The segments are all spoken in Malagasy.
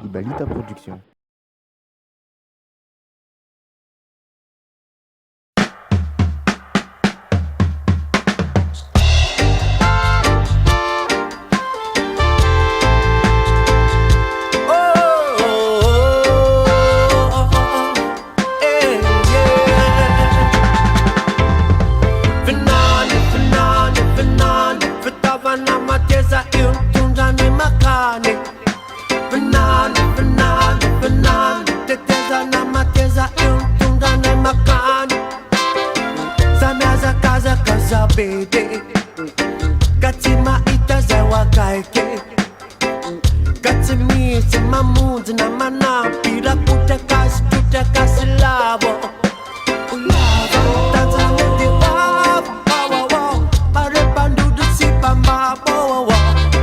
Ibalita Production. Bede Katima itaza wakaike Katimi sema muzi na mana Pira kuta kasi lavo Tanzania di wavu Pare pandu du sipa mbapo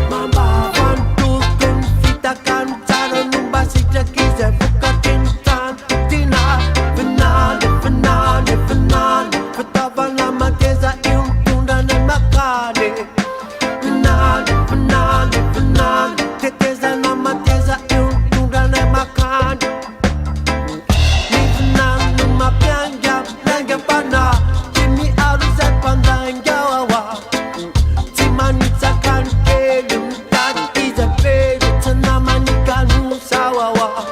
Mamba vantu konfita kantaro Numba sita kize fuka tintan Tina Finale Fatava na mateza Finale Teteza na mateza tunda na makani Ni finale mapyanga Nanga pana Kimi aruza pandanga wawa Timanita kankele Mtati iza pele Tana manika nusa wawa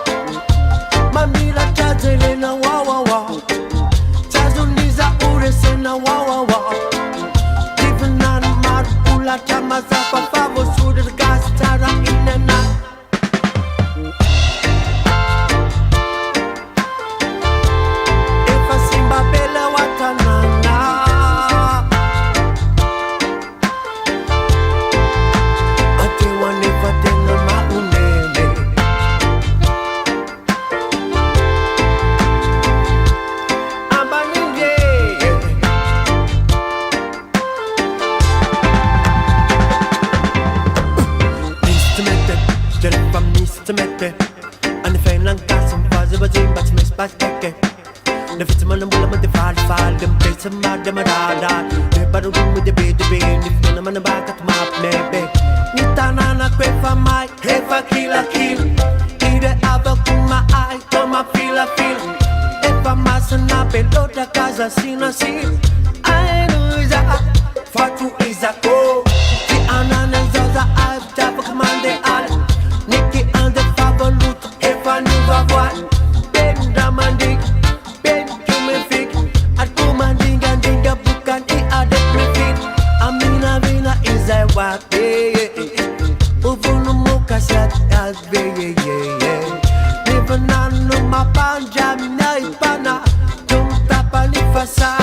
Mamila tazele na wawawa Tazuliza urese na wawawa La chama zapa favo suda gastara inena Efa simba bele watanana Ate wanefa tena maunele Amba ninge Mette Anne feinan kassen faze bazin bat mes pastekke De fitte man en bolle met de fall dem pelse maar de marada De baru met de be Ni fina man ba kat map nebe Ni tanana kwe fa mai he fa kila kill Ide aba kuma ai toma fila E fa masana pelota casa sina si Ai nuiza fatu izako Ti anana zaza ai tapa kumande al Niki ande favolut, efa nu va voir Ben dramandik, ben kumefik At kumandinga bukan I adet mefik Amina vina izay wate Uvunu mukasat alve Nivanano mapanja mina ipana Tung tapa ni fasa